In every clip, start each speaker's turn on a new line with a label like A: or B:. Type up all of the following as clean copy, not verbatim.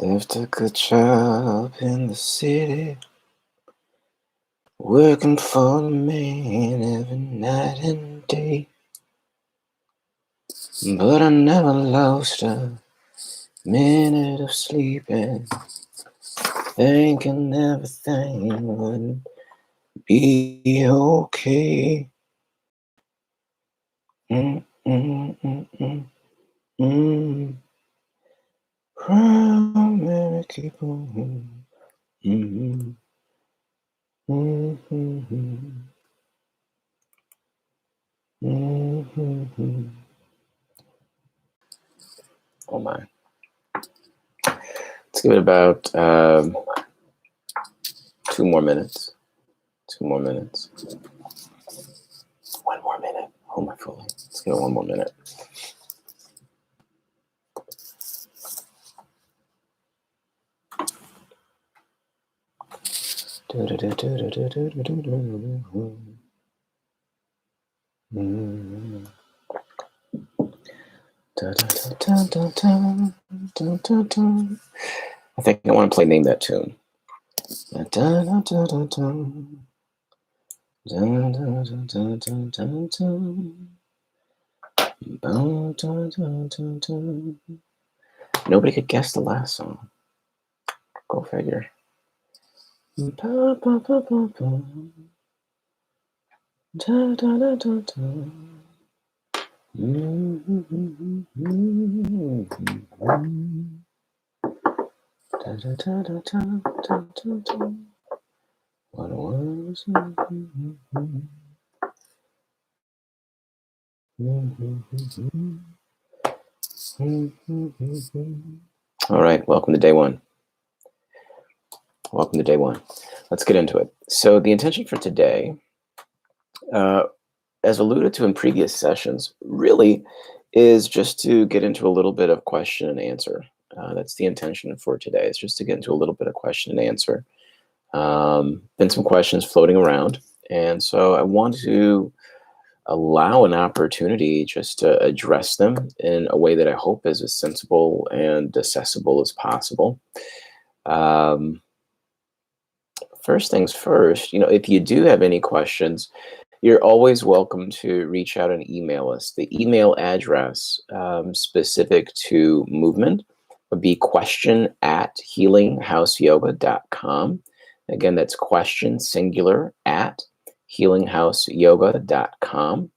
A: Left a good job in the city, working for the man every night and day. But I never lost a minute of sleeping, thinking everything would be okay. Mm, mm, mm, mm, mm. From keep on. Mm, mm, mm, mm, mm, mm. Oh my. Let's give it about 2 more minutes. 2 more minutes. 1 more minute. Oh my fooling. Let's give it 1 more minute. I think I want to play Name That Tune. Nobody could guess the last song. Go figure. What was All right, welcome to day one. Welcome to day one. Let's get into it. So the intention for today, as alluded to in previous sessions, really is just to get into a little bit of question and answer. That's the intention for today. It's just to get into a little bit of question and answer. Been some questions floating around, and so I want to allow an opportunity just to address them in a way that I hope is as sensible and accessible as possible. First things first, if you do have any questions, you're always welcome to reach out and email us. The email address specific to movement would be question@healinghouseyoga.com. Again, that's question singular at healinghouseyoga.com.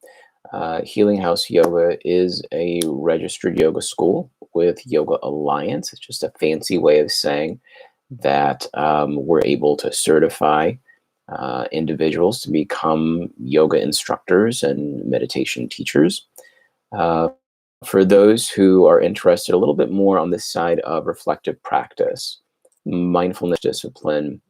A: Healing House Yoga is a registered yoga school with Yoga Alliance. It's just a fancy way of saying that we're able to certify individuals to become yoga instructors and meditation teachers. For those who are interested a little bit more on this side of reflective practice, mindfulness discipline,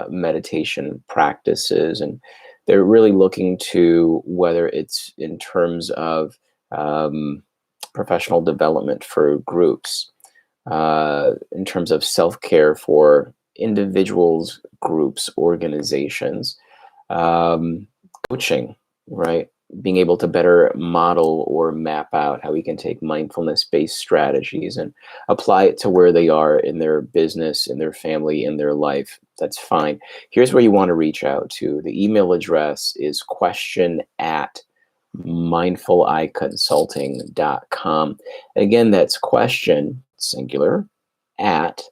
A: meditation practices, and they're really looking to whether it's in terms of professional development for groups, in terms of self-care for individuals, groups, organizations, coaching, right? Being able to better model or map out how we can take mindfulness-based strategies and apply it to where they are in their business, in their family, in their life. That's fine. Here's where you want to reach out to. The email address is question@mindfuliconsulting.com. Again, that's question, singular, at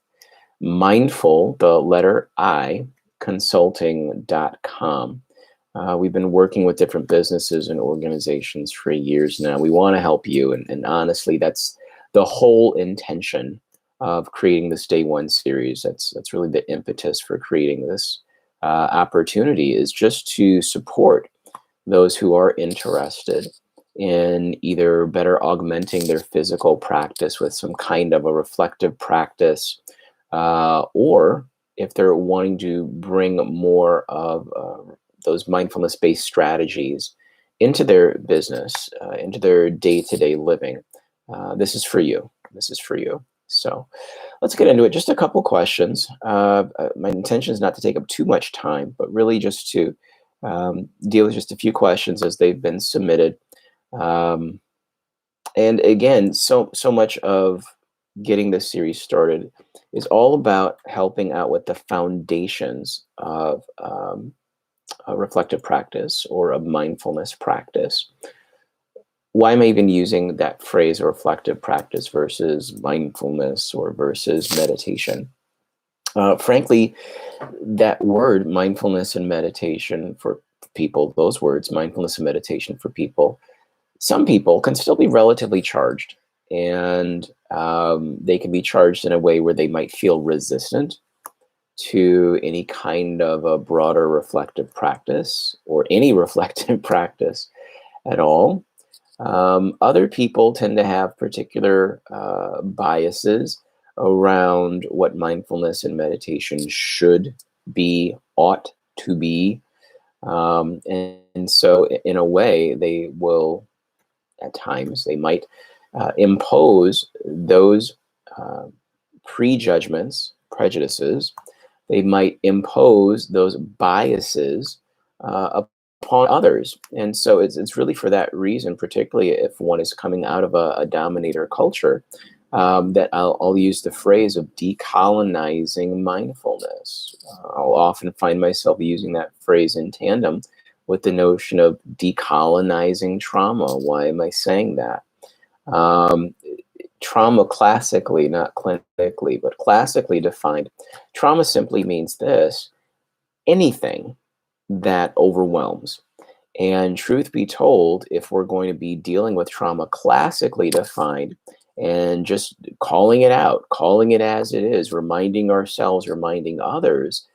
A: mindful, the letter I, consulting.com. We've been working with different businesses and organizations for years now. We want to help you. And honestly, that's the whole intention of creating this day one series. That's really the impetus for creating this opportunity, is just to support those who are interested in either better augmenting their physical practice with some kind of a reflective practice, or if they're wanting to bring more of those mindfulness-based strategies into their business, into their day-to-day living. This is for you. This is for you. So let's get into it. Just a couple questions. My intention is not to take up too much time, but really just to deal with just a few questions as they've been submitted. And again, so much of getting this series started is all about helping out with the foundations of a reflective practice or a mindfulness practice. Why am I even using that phrase, a reflective practice versus mindfulness or versus meditation? Frankly, that word, mindfulness and meditation for people, those words, mindfulness and meditation for people, some people can still be relatively charged, and they can be charged in a way where they might feel resistant to any kind of a broader reflective practice or any reflective practice at all. Other people tend to have particular biases around what mindfulness and meditation should be, ought to be. And so, in a way, they will, at times, they might impose those uh, prejudgments, prejudices. They might impose those biases upon others. And so it's really for that reason, particularly if one is coming out of a dominator culture, that I'll use the phrase of decolonizing mindfulness. I'll often find myself using that phrase in tandem with the notion of decolonizing trauma. Why am I saying that? Um, Trauma classically, not clinically, but classically defined, trauma simply means this: anything that overwhelms. And truth be told, if we're going to be dealing with trauma classically defined and just calling it out, calling it as it is, reminding ourselves, reminding others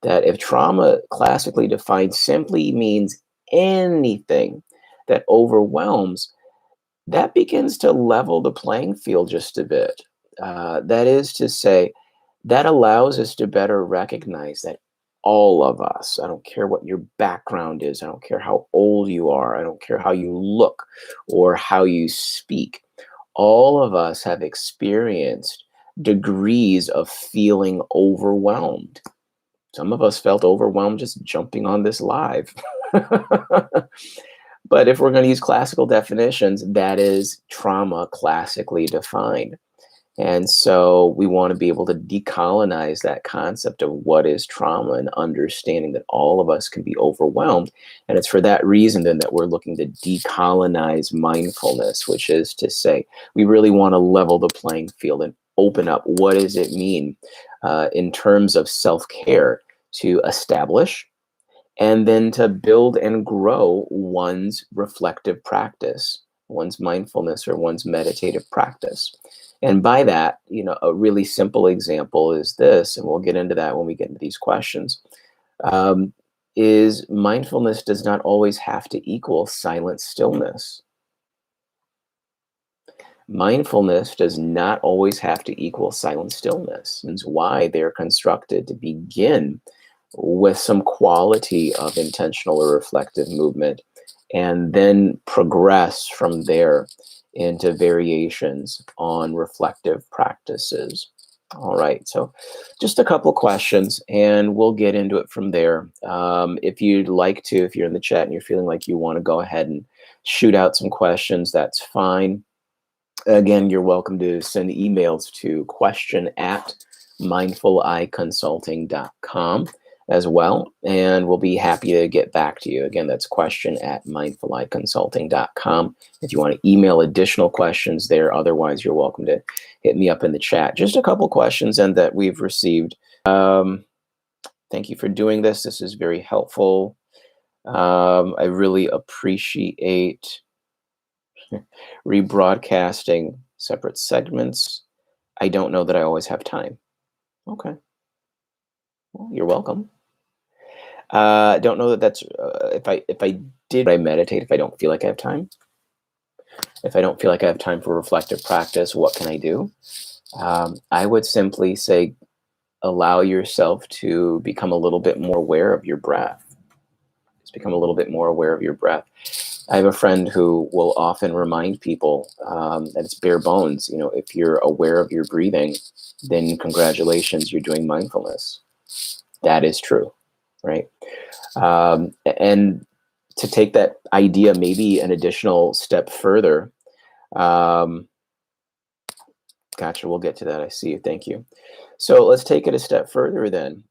A: that if trauma classically defined simply means anything that overwhelms, that begins to level the playing field just a bit. That is to say, that allows us to better recognize that all of us, I don't care what your background is, I don't care how old you are, I don't care how you look or how you speak, all of us have experienced degrees of feeling overwhelmed. Some of us felt overwhelmed just jumping on this live. But if we're going to use classical definitions, that is trauma classically defined. And so we want to be able to decolonize that concept of what is trauma and understanding that all of us can be overwhelmed. And it's for that reason then that we're looking to decolonize mindfulness, which is to say, we really want to level the playing field and open up what does it mean in terms of self-care to establish and then to build and grow one's reflective practice, one's mindfulness or one's meditative practice. And by that, a really simple example is this, and we'll get into that when we get into these questions, is mindfulness does not always have to equal silent stillness. Mindfulness does not always have to equal silent stillness. That's why they're constructed to begin with some quality of intentional or reflective movement, and then progress from there into variations on reflective practices. All right, so just a couple questions, and we'll get into it from there. If you'd like to, if you're in the chat and you're feeling like you want to go ahead and shoot out some questions, that's fine. Again, you're welcome to send emails to question@mindfuliconsulting.com as well, and we'll be happy to get back to you. Again, that's question@mindfuliconsulting.com. If you want to email additional questions there, otherwise you're welcome to hit me up in the chat. Just a couple questions and that we've received. Thank you for doing this. This is very helpful. I really appreciate rebroadcasting separate segments. I don't know that I always have time. Okay. Well, you're welcome. Don't know that that's if I did I meditate if I don't feel like I have time. If I don't feel like I have time for reflective practice, what can I do? I would simply say allow yourself to become a little bit more aware of your breath. Just become a little bit more aware of your breath. I have a friend who will often remind people that it's bare bones. If you're aware of your breathing, then congratulations, you're doing mindfulness. That is true, right? And to take that idea maybe an additional step further, Gotcha. We'll get to that. I see you. Thank you. So let's take it a step further then.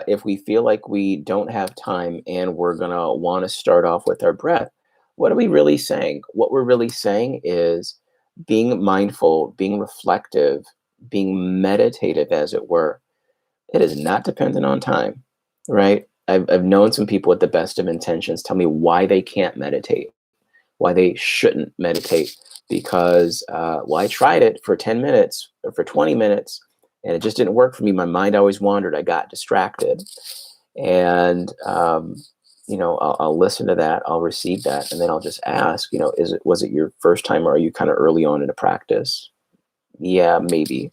A: If we feel like we don't have time and we're going to want to start off with our breath, what are we really saying? What we're really saying is being mindful, being reflective, being meditative, as it were. It is not dependent on time, right? I've known some people with the best of intentions tell me why they can't meditate, why they shouldn't meditate, because, well, I tried it for 10 minutes or for 20 minutes and it just didn't work for me. My mind always wandered. I got distracted. And, I'll listen to that. I'll receive that. And then I'll just ask, was it your first time or are you kind of early on in a practice? Yeah, maybe.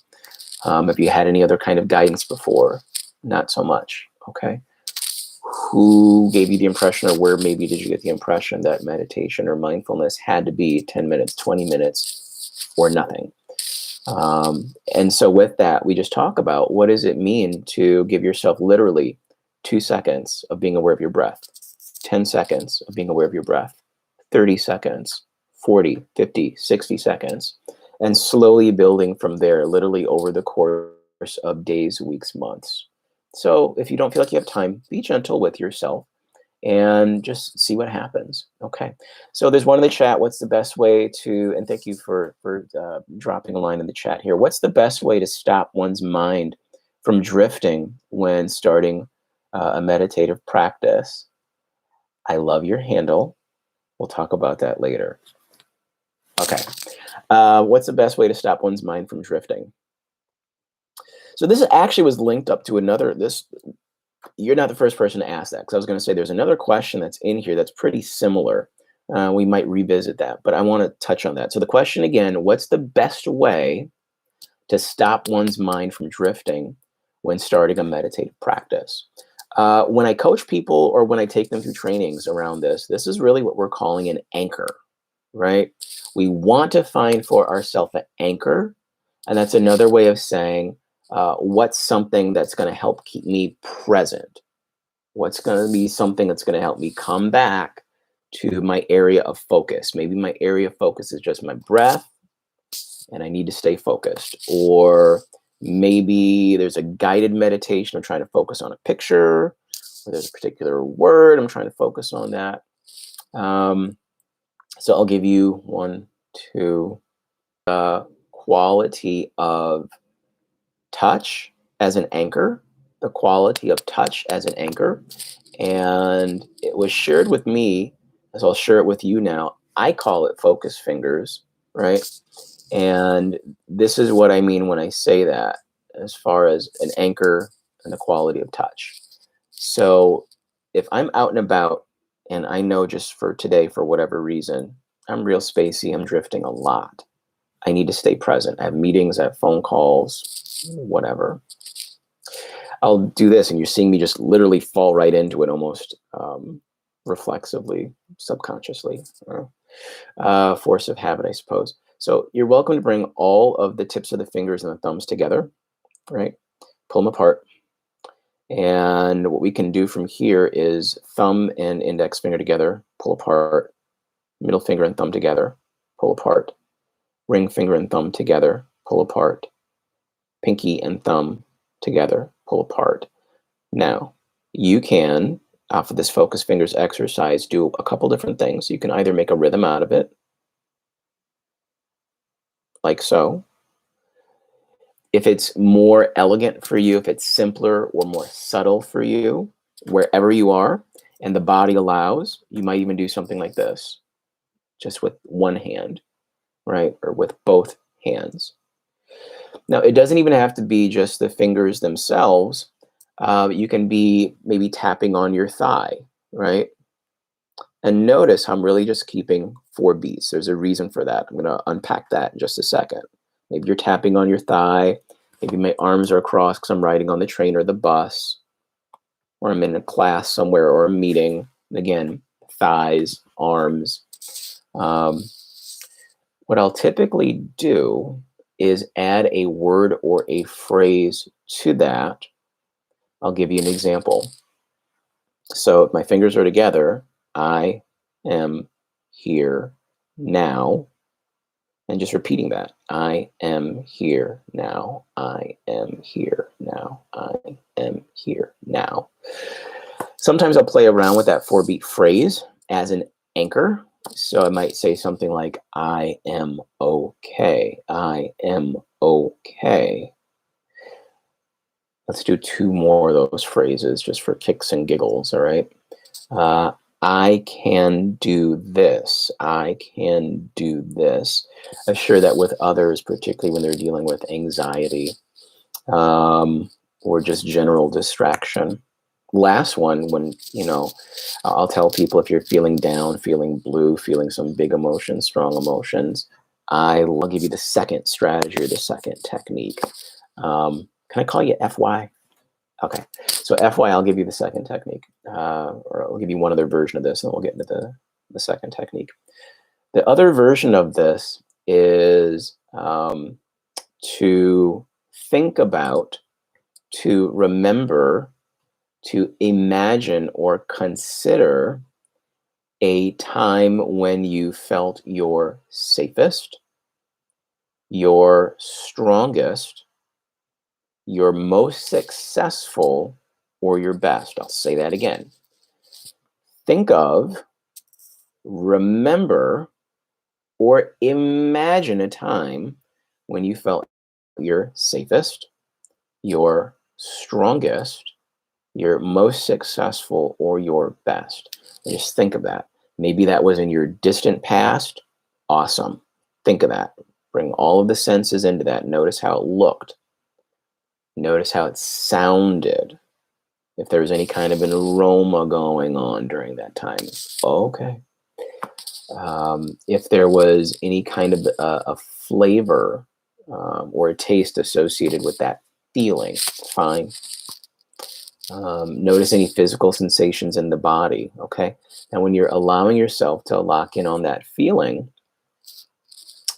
A: Have you had any other kind of guidance before? Not so much. Okay. Who gave you the impression, or where maybe did you get the impression that meditation or mindfulness had to be 10 minutes, 20 minutes, or nothing? And so with that, we just talk about what does it mean to give yourself literally 2 seconds of being aware of your breath, 10 seconds of being aware of your breath, 30 seconds, 40, 50, 60 seconds, and slowly building from there, literally over the course of days, weeks, months. So if you don't feel like you have time, be gentle with yourself and just see what happens. Okay. So there's one in the chat. What's the best way to, and thank you for dropping a line in the chat here. What's the best way to stop one's mind from drifting when starting a meditative practice? I love your handle. We'll talk about that later. Okay. What's the best way to stop one's mind from drifting? So this actually was linked up to you're not the first person to ask that, because I was going to say there's another question that's in here that's pretty similar. We might revisit that, but I want to touch on that. So the question again, what's the best way to stop one's mind from drifting when starting a meditative practice? When I coach people or when I take them through trainings around this is really what we're calling an anchor, right? We want to find for ourselves an anchor, and that's another way of saying, what's something that's going to help keep me present? What's going to be something that's going to help me come back to my area of focus? Maybe my area of focus is just my breath and I need to stay focused. Or maybe there's a guided meditation. I'm trying to focus on a picture, or there's a particular word. I'm trying to focus on that. So I'll give you one, two, quality of touch as an anchor, the quality of touch as an anchor. And it was shared with me, as I'll share it with you now. I call it focus fingers, right? And this is what I mean when I say that, as far as an anchor and the quality of touch. So if I'm out and about and I know just for today, for whatever reason, I'm real spacey, I'm drifting a lot, I need to stay present. I have meetings, I have phone calls, whatever. I'll do this, and you're seeing me just literally fall right into it, almost reflexively, subconsciously. Force of habit, I suppose. So you're welcome to bring all of the tips of the fingers and the thumbs together, right? Pull them apart. And what we can do from here is thumb and index finger together, pull apart. Middle finger and thumb together, pull apart. Ring finger and thumb together, pull apart. Pinky and thumb together, pull apart. Now, you can, off of this focus fingers exercise, do a couple different things. You can either make a rhythm out of it, like so. If it's more elegant for you, if it's simpler or more subtle for you, wherever you are and the body allows, you might even do something like this, just with one hand, right? Or with both hands. Now, it doesn't even have to be just the fingers themselves. You can be maybe tapping on your thigh, right? And notice how I'm really just keeping 4 beats. There's a reason for that. I'm going to unpack that in just a second. Maybe you're tapping on your thigh. Maybe my arms are across because I'm riding on the train or the bus, or I'm in a class somewhere or a meeting. Again, thighs, arms. What I'll typically do is add a word or a phrase to that. I'll give you an example. So if my fingers are together, I am here now. And just repeating that. I am here now. I am here now. I am here now. Sometimes I'll play around with that 4-beat phrase as an anchor. So I might say something like, I am okay. I am okay. Let's do 2 more of those phrases just for kicks and giggles, all right? I can do this. I can do this. I share that with others, particularly when they're dealing with anxiety or just general distraction. Last one, when, I'll tell people if you're feeling down, feeling blue, feeling some big emotions, strong emotions, I'll give you the second strategy or the second technique. Can I call you FY? Okay, so FY, I'll give you the second technique, or I'll give you one other version of this, and then we'll get into the second technique. The other version of this is to think about, to remember, to imagine or consider a time when you felt your safest, your strongest, your most successful, or your best. I'll say that again. Think of, remember, or imagine a time when you felt your safest, your strongest, your most successful, or your best. And just think of that. Maybe that was in your distant past. Awesome. Think of that. Bring all of the senses into that. Notice how it looked. Notice how it sounded. If there was any kind of an aroma going on during that time. Okay. If there was any kind of a flavor or a taste associated with that feeling, fine. Notice any physical sensations in the body, okay? Now, when you're allowing yourself to lock in on that feeling,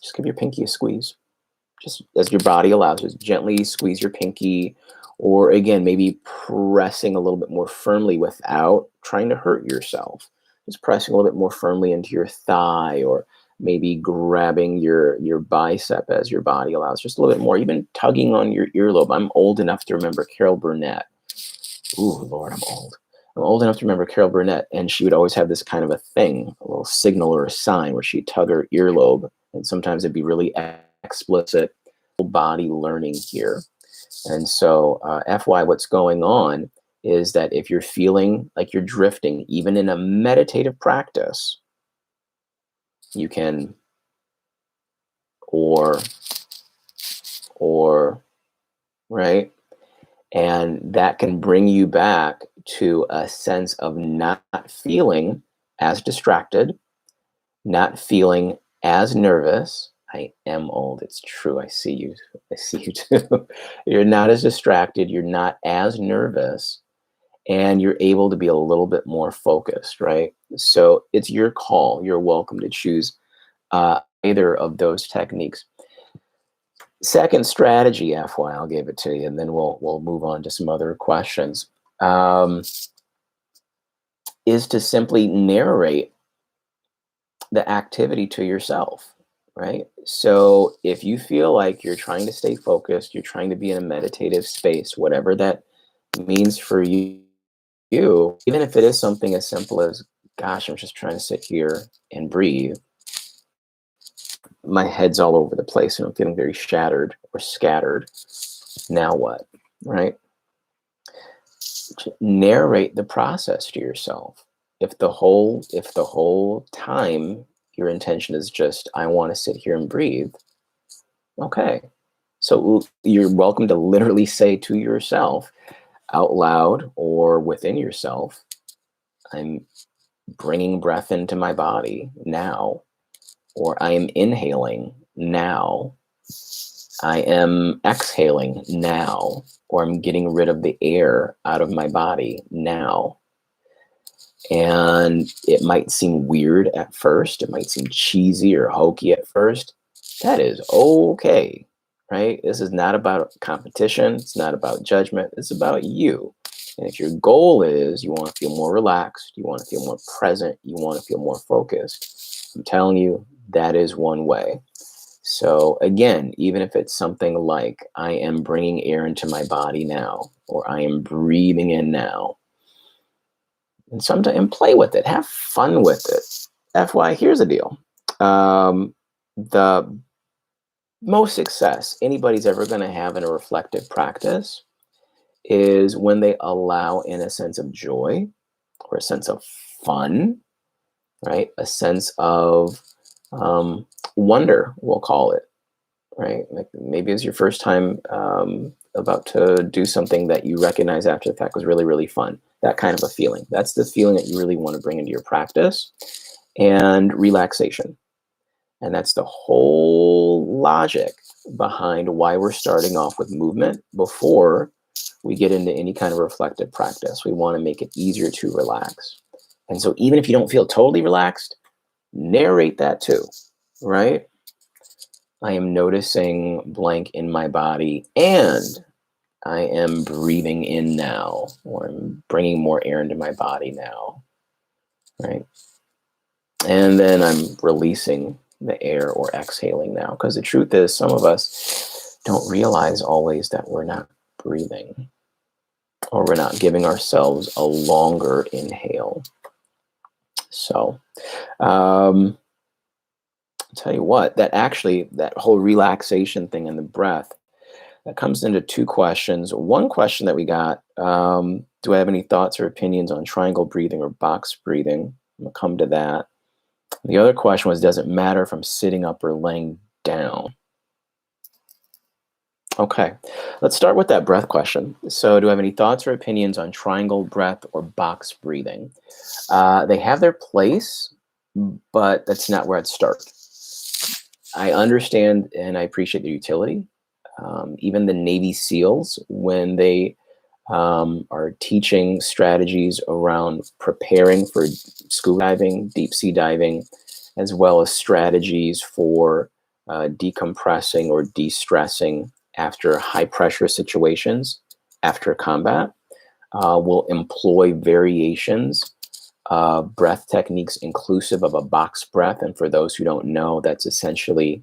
A: just give your pinky a squeeze. Just as your body allows, just gently squeeze your pinky, or again, maybe pressing a little bit more firmly without trying to hurt yourself. Just pressing a little bit more firmly into your thigh, or maybe grabbing your bicep as your body allows, just a little bit more, even tugging on your earlobe. I'm old enough to remember Carol Burnett. Ooh, Lord, I'm old. I'm old enough to remember Carol Burnett, and she would always have this kind of a thing, a little signal or a sign where she'd tug her earlobe, and sometimes it'd be really explicit body learning here. And so FY, what's going on is that if you're feeling like you're drifting, even in a meditative practice, you can or, right? And that can bring you back to a sense of not feeling as distracted, not feeling as nervous. I am old. It's true. I see you. I see you too. You're not as distracted. You're not as nervous. And you're able to be a little bit more focused, right? So it's your call. You're welcome to choose either of those techniques. Second strategy, FY, I'll give it to you, and then we'll move on to some other questions, is to simply narrate the activity to yourself, right? So if you feel like you're trying to stay focused, you're trying to be in a meditative space, whatever that means for you, even if it is something as simple as, gosh, I'm just trying to sit here and breathe. My head's all over the place and I'm feeling very shattered or scattered. Now what, right? Narrate the process to yourself. If the whole time your intention is just, I want to sit here and breathe, okay. So you're welcome to literally say to yourself out loud or within yourself, I'm bringing breath into my body now, or I am inhaling now, I am exhaling now, or I'm getting rid of the air out of my body now. And it might seem weird at first. It might seem cheesy or hokey at first. That is okay, right? This is not about competition. It's not about judgment. It's about you. And if your goal is you want to feel more relaxed, you want to feel more present, you want to feel more focused, I'm telling you, that is one way. So again, even if it's something like I am bringing air into my body now, or I am breathing in now, and sometimes and play with it, have fun with it. FY, here's the deal. The most success anybody's ever going to have in a reflective practice is when they allow in a sense of joy or a sense of fun, right? A sense of wonder, we'll call it, right? Like maybe it's your first time about to do something that you recognize after the fact was really, really fun. That kind of a feeling. That's the feeling that you really want to bring into your practice. And relaxation. And that's the whole logic behind why we're starting off with movement before we get into any kind of reflective practice. We want to make it easier to relax. And so even if you don't feel totally relaxed, narrate that too, right? I am noticing blank in my body and I am breathing in now, or I'm bringing more air into my body now, right? And then I'm releasing the air or exhaling now. Because the truth is, some of us don't realize always that we're not breathing, or we're not giving ourselves a longer inhale. So, I'll tell you what, that whole relaxation thing and the breath, that comes into two questions. One question that we got, do I have any thoughts or opinions on triangle breathing or box breathing? I'm going to come to that. The other question was, does it matter if I'm sitting up or laying down? Okay, let's start with that breath question. So do I have any thoughts or opinions on triangle breath or box breathing? They have their place, but that's not where I'd start. I understand and I appreciate the utility. Even the Navy SEALs, when they are teaching strategies around preparing for scuba diving, deep sea diving, as well as strategies for decompressing or de-stressing after high pressure situations, after combat, will employ variations of breath techniques inclusive of a box breath. And for those who don't know, that's essentially,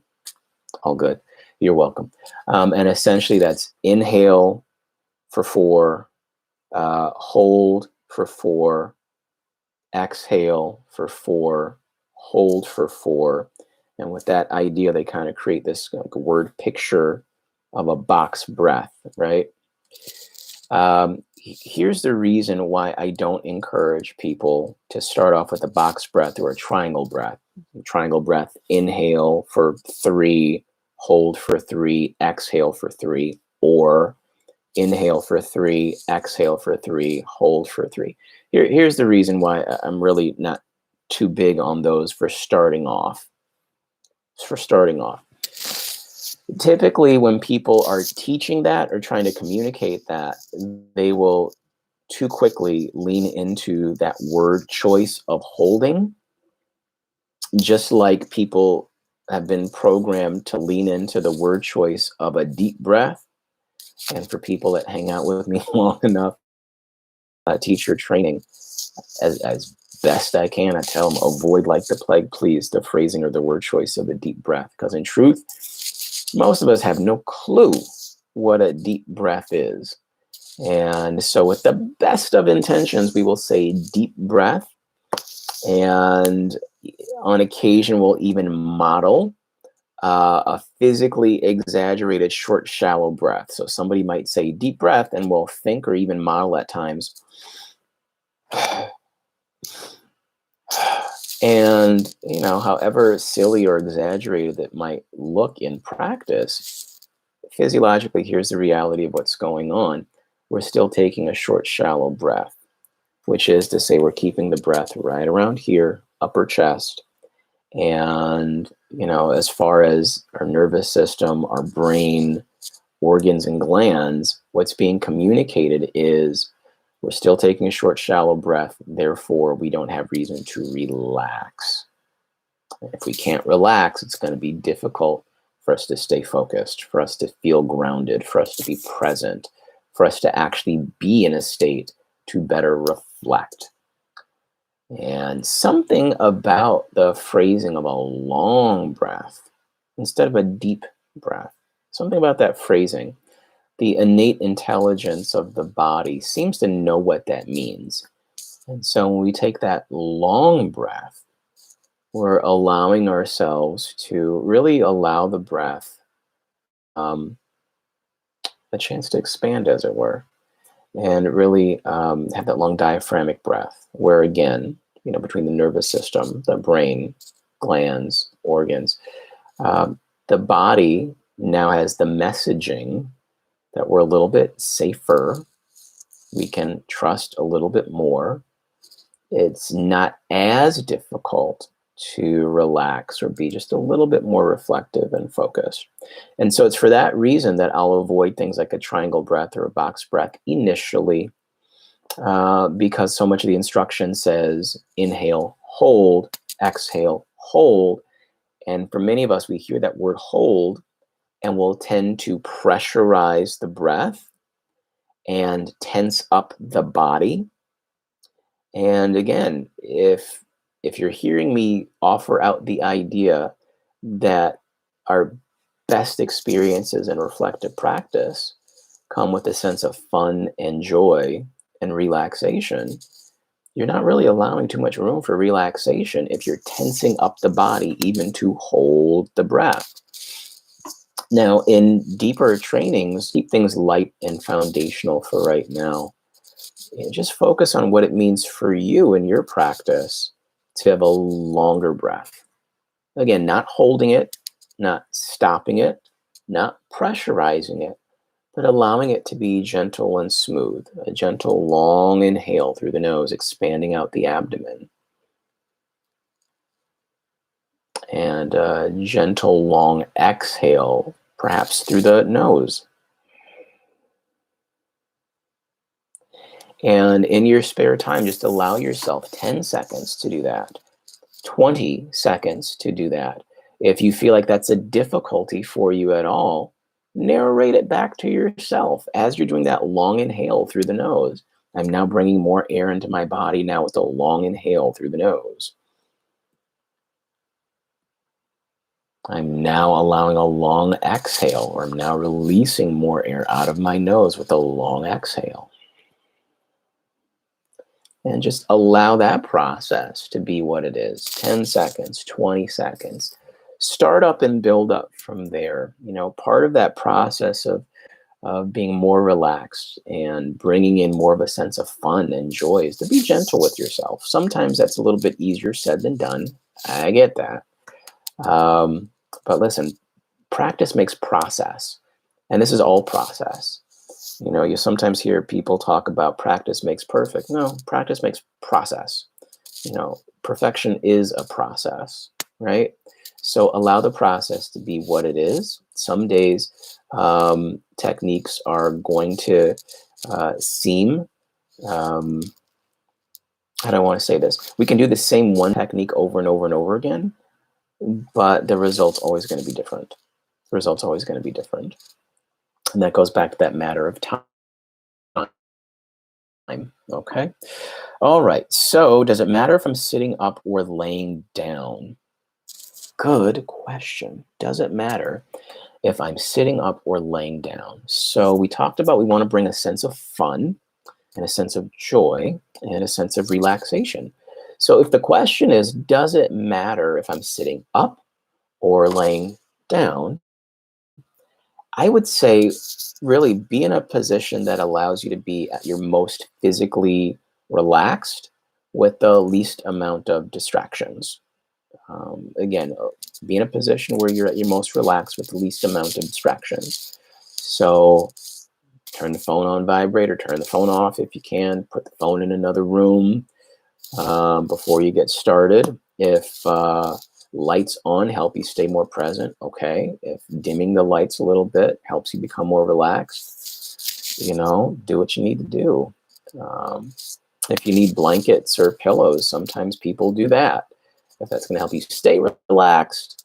A: all good, you're welcome. And essentially that's inhale for 4, hold for 4, exhale for 4, hold for 4. And with that idea, they kind of create this word picture of a box breath, right? Here's the reason why I don't encourage people to start off with a box breath or a triangle breath. Triangle breath, inhale for 3, hold for 3, exhale for 3, or inhale for 3, exhale for 3, hold for 3. Here's the reason why I'm really not too big on those for starting off. Typically, when people are teaching that or trying to communicate that, they will too quickly lean into that word choice of holding, just like people have been programmed to lean into the word choice of a deep breath. And for people that hang out with me long enough, teacher training, as best I can, I tell them, avoid like the plague, please, the phrasing or the word choice of a deep breath. Because in truth, most of us have no clue what a deep breath is. And so with the best of intentions, we will say deep breath. And on occasion, we'll even model a physically exaggerated short, shallow breath. So somebody might say deep breath, and we'll think or even model at times. And, however silly or exaggerated it might look in practice, physiologically, here's the reality of what's going on. We're still taking a short, shallow breath, which is to say we're keeping the breath right around here, upper chest. And, as far as our nervous system, our brain, organs, and glands, what's being communicated is we're still taking a short, shallow breath. Therefore, we don't have reason to relax. If we can't relax, it's going to be difficult for us to stay focused, for us to feel grounded, for us to be present, for us to actually be in a state to better reflect. And something about the phrasing of a long breath instead of a deep breath. Something about that phrasing. The innate intelligence of the body seems to know what that means. And so when we take that long breath, we're allowing ourselves to really allow the breath um, a chance to expand, as it were, and really have that long diaphragmatic breath, where again, between the nervous system, the brain, glands, organs, um, the body now has the messaging that we're a little bit safer. We can trust a little bit more. It's not as difficult to relax or be just a little bit more reflective and focused. And so it's for that reason that I'll avoid things like a triangle breath or a box breath initially, because so much of the instruction says inhale, hold, exhale, hold. And for many of us, we hear that word hold and we'll tend to pressurize the breath and tense up the body. And again, if you're hearing me offer out the idea that our best experiences in reflective practice come with a sense of fun and joy and relaxation, you're not really allowing too much room for relaxation if you're tensing up the body even to hold the breath. Now, in deeper trainings, keep things light and foundational for right now. Just focus on what it means for you in your practice to have a longer breath. Again, not holding it, not stopping it, not pressurizing it, but allowing it to be gentle and smooth. A gentle, long inhale through the nose, expanding out the abdomen. And a gentle, long exhale, perhaps through the nose. And in your spare time, just allow yourself 10 seconds to do that, 20 seconds to do that. If you feel like that's a difficulty for you at all, narrate it back to yourself as you're doing that long inhale through the nose. I'm now bringing more air into my body now with a long inhale through the nose. I'm now allowing a long exhale, or I'm now releasing more air out of my nose with a long exhale. And just allow that process to be what it is. 10 seconds, 20 seconds. Start up and build up from there. Part of that process of being more relaxed and bringing in more of a sense of fun and joy is to be gentle with yourself. Sometimes that's a little bit easier said than done. I get that. But listen, practice makes process. And this is all process. You sometimes hear people talk about practice makes perfect. No, practice makes process. Perfection is a process, right? So allow the process to be what it is. Some days techniques are going to seem, how do I want to say this? We can do the same one technique over and over and over again, but the result's always going to be different. The result's always going to be different. And that goes back to that matter of time. Okay. All right. So does it matter if I'm sitting up or laying down? Good question. Does it matter if I'm sitting up or laying down? So we talked about we want to bring a sense of fun and a sense of joy and a sense of relaxation. So if the question is, does it matter if I'm sitting up or laying down? I would say really be in a position that allows you to be at your most physically relaxed with the least amount of distractions. Again, be in a position where you're at your most relaxed with the least amount of distractions. So turn the phone on vibrate or turn the phone off if you can. Put the phone in another room before you get started. If lights on help you stay more present, okay. If dimming the lights a little bit helps you become more relaxed, do what you need to do. If you need blankets or pillows, sometimes people do that. If that's going to help you stay relaxed,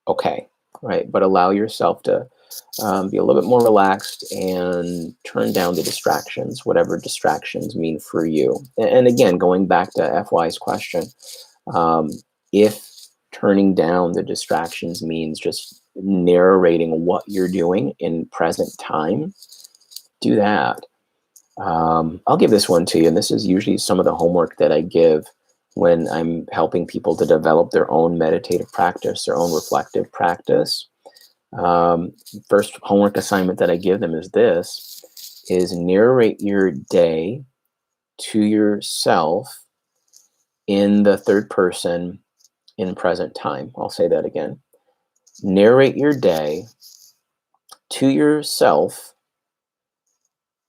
A: okay, right? But allow yourself to be a little bit more relaxed and turn down the distractions, whatever distractions mean for you. And again, going back to FY's question, if turning down the distractions means just narrating what you're doing in present time, do that. I'll give this one to you, and this is usually some of the homework that I give when I'm helping people to develop their own meditative practice, their own reflective practice. First homework assignment that I give them is narrate your day to yourself in the third person in present time. I'll say that again. Narrate your day to yourself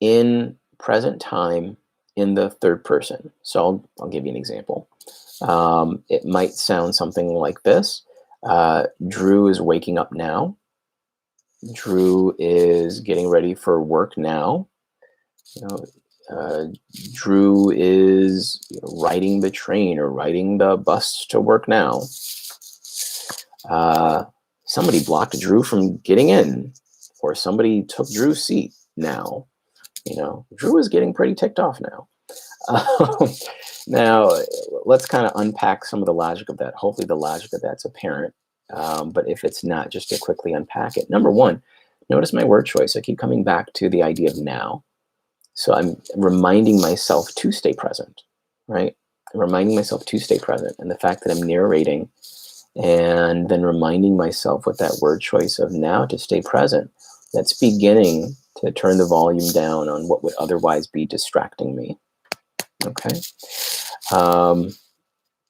A: in present time in the third person. So I'll give you an example. It might sound something like this. Drew is waking up now. Drew is getting ready for work now. Drew is riding the train or riding the bus to work now. Somebody blocked Drew from getting in, or somebody took Drew's seat now. Drew is getting pretty ticked off now. Now, let's kind of unpack some of the logic of that. Hopefully the logic of that's apparent. But if it's not, just to quickly unpack it. Number one, notice my word choice. I keep coming back to the idea of now. So I'm reminding myself to stay present, right? I'm reminding myself to stay present. And the fact that I'm narrating and then reminding myself with that word choice of now to stay present, that's beginning to turn the volume down on what would otherwise be distracting me. Okay.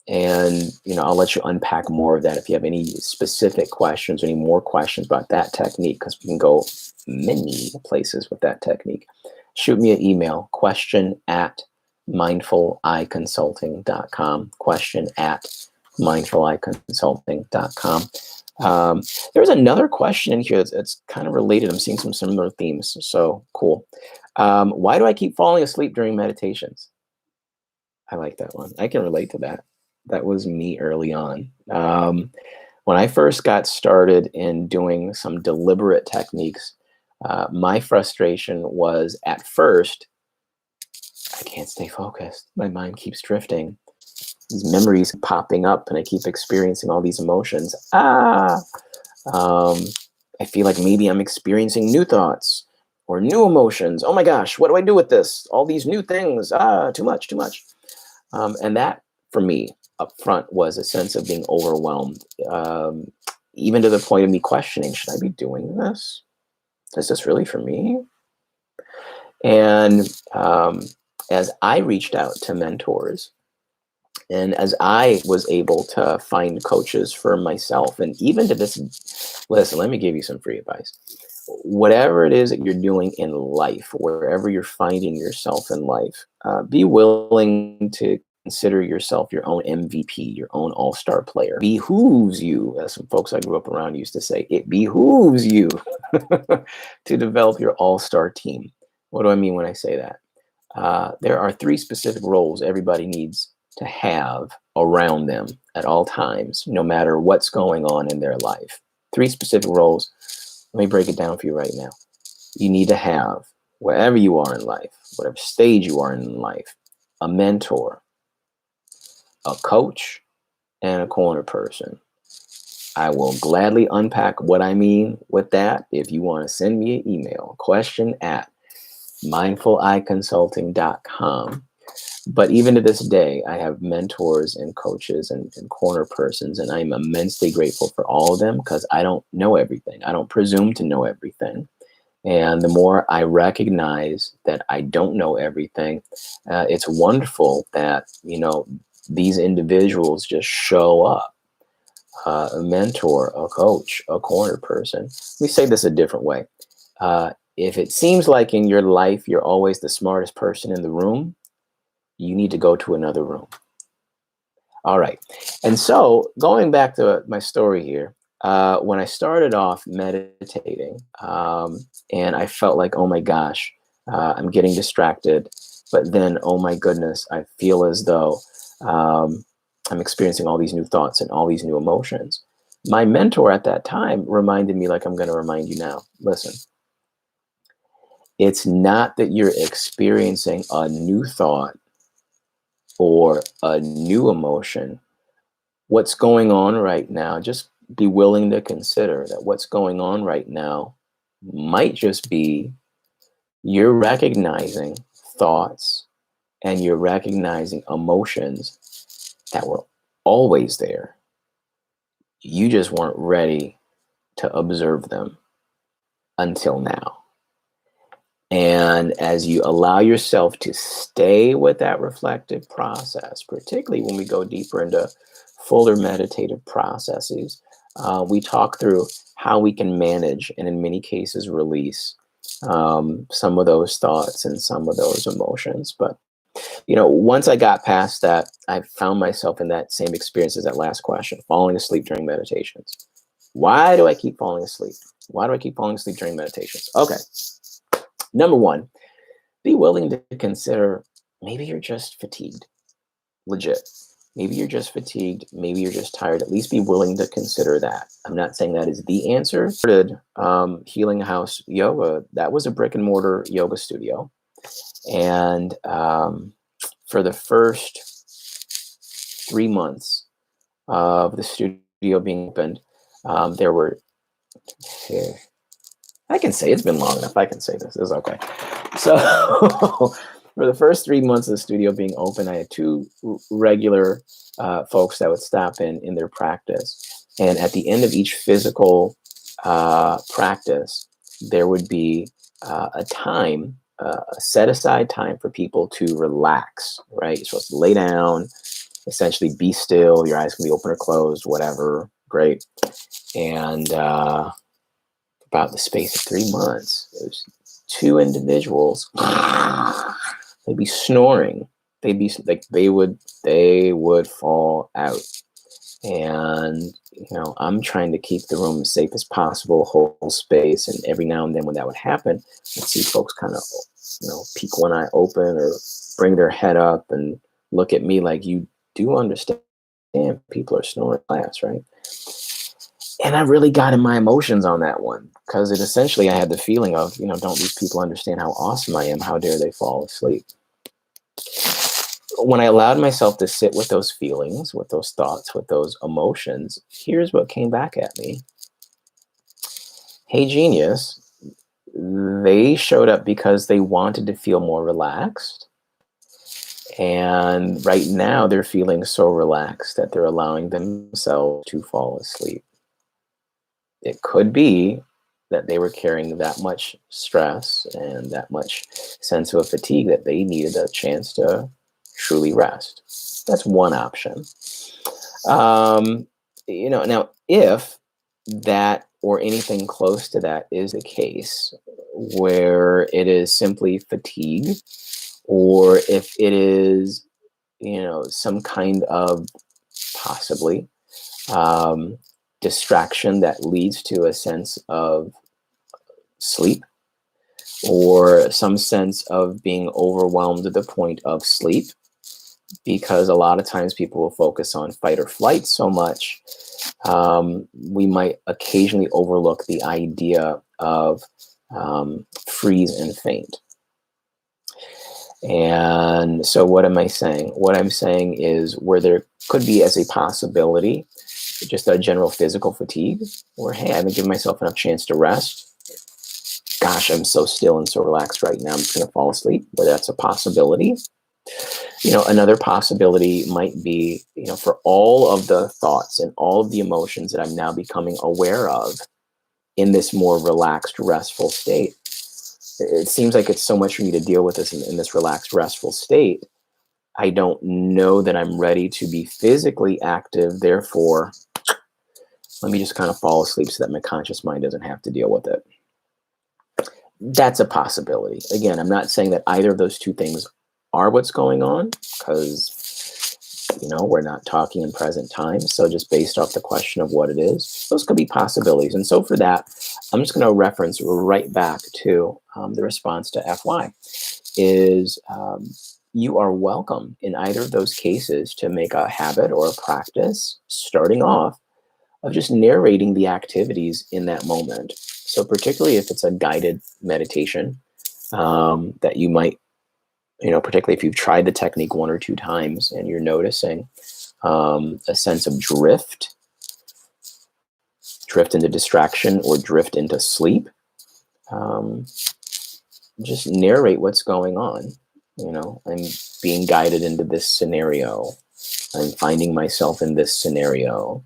A: And, I'll let you unpack more of that if you have any specific questions, any more questions about that technique, because we can go many places with that technique. Shoot me an email, question@mindfuliconsulting.com, question@mindfuliconsulting.com. There's another question in here that's kind of related. I'm seeing some similar themes. So cool. Why do I keep falling asleep during meditations? I like that one. I can relate to that. That was me early on. When I first got started in doing some deliberate techniques, my frustration was at first, I can't stay focused. My mind keeps drifting. These memories popping up and I keep experiencing all these emotions. I feel like maybe I'm experiencing new thoughts or new emotions. Oh my gosh, what do I do with this? All these new things. Too much. And that, for me, up front, was a sense of being overwhelmed, even to the point of me questioning, should I be doing this? Is this really for me? And as I reached out to mentors, and as I was able to find coaches for myself, and even to this, listen, let me give you some free advice. Whatever it is that you're doing in life, wherever you're finding yourself in life, be willing to consider yourself your own MVP, your own all-star player. Behooves you, as some folks I grew up around used to say, it behooves you to develop your all-star team. What do I mean when I say that? There are 3 specific roles everybody needs to have around them at all times, no matter what's going on in their life. 3 specific roles. Let me break it down for you right now. You need to have, wherever you are in life, whatever stage you are in life, a mentor, a coach, and a corner person. I will gladly unpack what I mean with that. If you want to send me an email, question@mindfuliconsulting.com. But even to this day, I have mentors and coaches and corner persons, and I'm immensely grateful for all of them, because I don't know everything. I don't presume to know everything. And the more I recognize that I don't know everything, it's wonderful that, these individuals just show up. A mentor, a coach, a corner person. Let me say this a different way. If it seems like in your life you're always the smartest person in the room, you need to go to another room. All right. And so going back to my story here, when I started off meditating, and I felt like, oh my gosh, I'm getting distracted. But then, oh my goodness, I feel as though I'm experiencing all these new thoughts and all these new emotions. My mentor at that time reminded me, like I'm going to remind you now, listen, it's not that you're experiencing a new thought or a new emotion. what's going on right now, just be willing to consider that what's going on right now might just be you're recognizing thoughts and you're recognizing emotions that were always there. You just weren't ready to observe them until now. And as you allow yourself to stay with that reflective process, particularly when we go deeper into fuller meditative processes, we talk through how we can manage and in many cases release some of those thoughts and some of those emotions. But once I got past that, I found myself in that same experience as that last question, falling asleep during meditations. Why do I keep falling asleep? Why do I keep falling asleep during meditations? Okay. Number one, be willing to consider maybe you're just fatigued, legit. Maybe you're just fatigued. Maybe you're just tired. At least be willing to consider that. I'm not saying that is the answer. Healing House Yoga, that was a brick and mortar yoga studio. And for the first 3 months of the studio being opened, there were, I can say it's been long enough. I can say this. It's okay. So for the first 3 months of the studio being open, I had 2 regular folks that would stop in their practice. And at the end of each physical practice, there would be a time, a set aside time for people to relax, right? You're supposed to lay down, essentially be still. Your eyes can be open or closed, whatever. Great. And about the space of 3 months, there's 2 individuals. They'd be snoring. They'd be like they would fall out. And I'm trying to keep the room as safe as possible, whole space. And every now and then, when that would happen, I'd see folks kind of peek one eye open or bring their head up and look at me like, you do understand people are snoring in class, right? And I really got in my emotions on that one, because it essentially, I had the feeling of, don't these people understand how awesome I am? How dare they fall asleep? When I allowed myself to sit with those feelings, with those thoughts, with those emotions, here's what came back at me. Hey, genius, they showed up because they wanted to feel more relaxed. And right now they're feeling so relaxed that they're allowing themselves to fall asleep. It could be that they were carrying that much stress and that much sense of fatigue that they needed a chance to truly rest. That's one option. Now, if that or anything close to that is the case, where it is simply fatigue, or if it is, some kind of possibly distraction that leads to a sense of sleep, or some sense of being overwhelmed to the point of sleep, because a lot of times people will focus on fight or flight so much, we might occasionally overlook the idea of freeze and faint. And so what am I saying? What I'm saying is, where there could be as a possibility just a general physical fatigue, or hey, I haven't given myself enough chance to rest. Gosh, I'm so still and so relaxed right now, I'm just going to fall asleep. Where that's a possibility. Another possibility might be, for all of the thoughts and all of the emotions that I'm now becoming aware of in this more relaxed, restful state. It seems like it's so much for me to deal with this in this relaxed, restful state. I don't know that I'm ready to be physically active. Therefore, let me just kind of fall asleep so that my conscious mind doesn't have to deal with it. That's a possibility. Again, I'm not saying that either of those two things are what's going on, because, we're not talking in present time. So just based off the question of what it is, those could be possibilities. And so for that, I'm just going to reference right back to the response to FY is you are welcome in either of those cases to make a habit or a practice starting off of just narrating the activities in that moment. So particularly if it's a guided meditation that you might, particularly if you've tried the technique 1 or 2 times and you're noticing a sense of drift into distraction or drift into sleep. Just narrate what's going on. I'm being guided into this scenario. I'm finding myself in this scenario.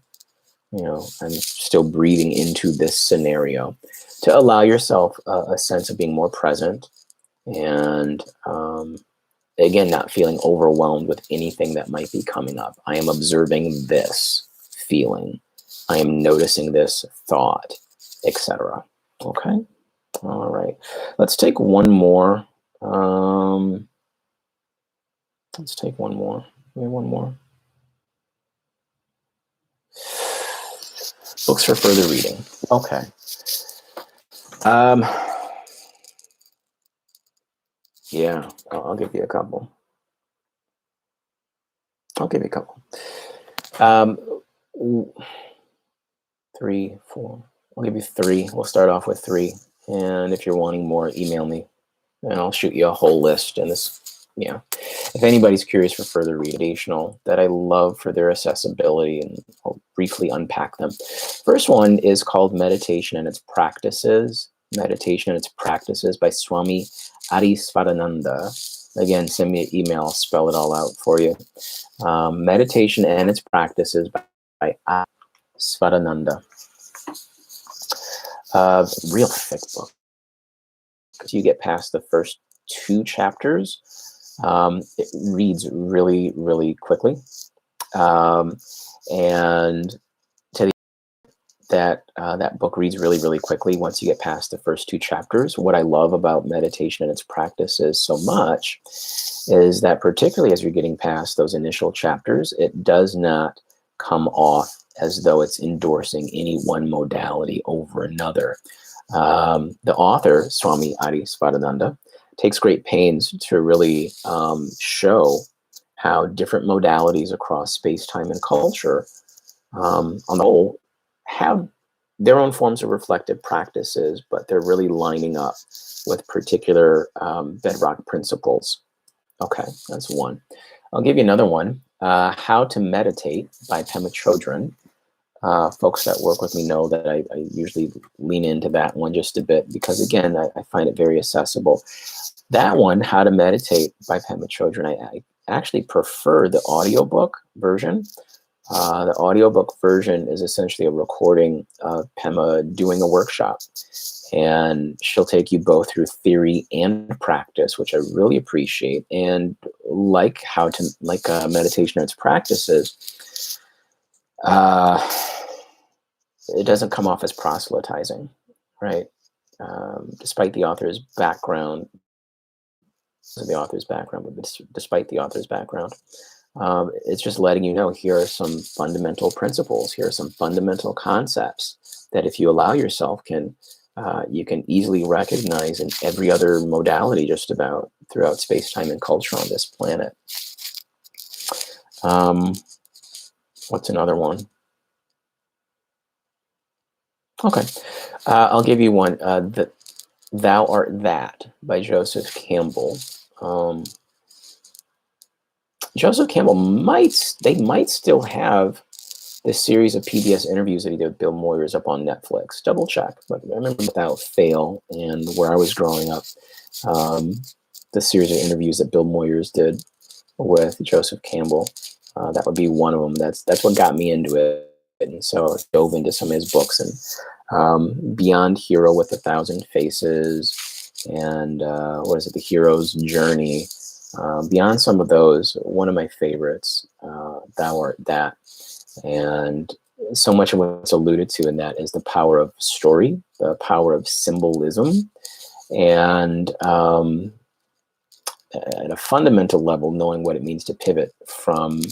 A: I'm still breathing into this scenario, to allow yourself a sense of being more present and, again, not feeling overwhelmed with anything that might be coming up. I am observing this feeling. I am noticing this thought, etc. Okay. All right. Let's take one more. Let's take one more. Maybe one more. Books for further reading. Okay. Yeah, I'll give you a couple. Three, four. I'll give you three. We'll start off with three. And if you're wanting more, email me and I'll shoot you a whole list. And this, yeah. If anybody's curious for further reading that I love for their accessibility, and I'll briefly unpack them. First one is called Meditation and Its Practices. Meditation and Its Practices by Swami Adisvadananda. Again, send me an email. I'll spell it all out for you. Meditation and Its Practices by Adisvadananda. Real thick book. You get past the first 2 chapters. It reads really, really quickly. And to the that book reads really, really quickly once you get past the first 2 chapters. What I love about Meditation and Its Practices so much is that, particularly as you're getting past those initial chapters, it does not come off as though it's endorsing any one modality over another. The author, Swami Adisvadananda, takes great pains to really show how different modalities across space, time, and culture, on the whole, have their own forms of reflective practices, but they're really lining up with particular bedrock principles. Okay, that's one. I'll give you another one. How to Meditate by Pema Chodron. Folks that work with me know that I usually lean into that one just a bit because, again, I find it very accessible. That one, How to Meditate by Pema Chodron, I actually prefer the audiobook version. The audiobook version is essentially a recording of Pema doing a workshop. And she'll take you both through theory and practice, which I really appreciate. And like Meditation and Its Practices, it doesn't come off as proselytizing, right? Despite the author's background, despite the author's background, it's just letting you know, here are some fundamental principles, here are some fundamental concepts that if you allow yourself, you can easily recognize in every other modality just about throughout space, time, and culture on this planet. What's another one? Okay, I'll give you one. Thou Art That by Joseph Campbell. Joseph Campbell might still have this series of PBS interviews that he did with Bill Moyers up on Netflix. Double check, but I remember without fail, and where I was growing up, the series of interviews that Bill Moyers did with Joseph Campbell, that would be one of them. That's what got me into it, and so I dove into some of his books, and Beyond Hero with 1,000 Faces, and The Hero's Journey. Beyond some of those, one of my favorites, Thou Art That. And so much of what's alluded to in that is the power of story, the power of symbolism, and at a fundamental level, knowing what it means to pivot from,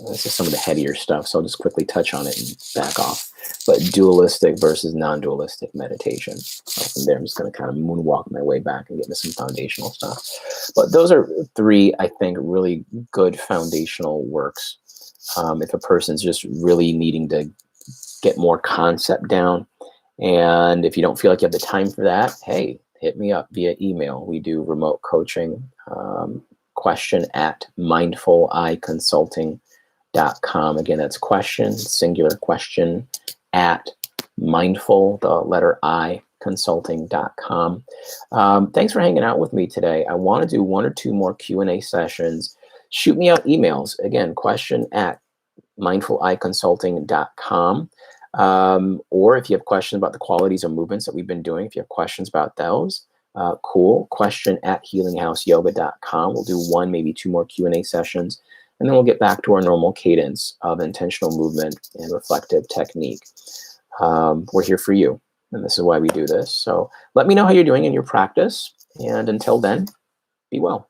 A: this is some of the heavier stuff, so I'll just quickly touch on it and back off, but dualistic versus non-dualistic meditation. From there, I'm just going to kind of moonwalk my way back and get into some foundational stuff. But those are 3, I think, really good foundational works. If a person's just really needing to get more concept down, and if you don't feel like you have the time for that, hey, hit me up via email. We do remote coaching. Question at mindfuleyeconsulting.com. Again, that's question, singular question, at mindful, the letter I, consulting.com. Thanks for hanging out with me today. I want to do 1 or 2 more Q&A sessions. Shoot me out emails. Again, question at mindfuliconsulting.com. Or if you have questions about the qualities of movements that we've been doing, if you have questions about those, cool. Question at healinghouseyoga.com. We'll do 1, maybe 2 more Q&A sessions, and then we'll get back to our normal cadence of intentional movement and reflective technique. We're here for you, and this is why we do this. So let me know how you're doing in your practice, and until then, be well.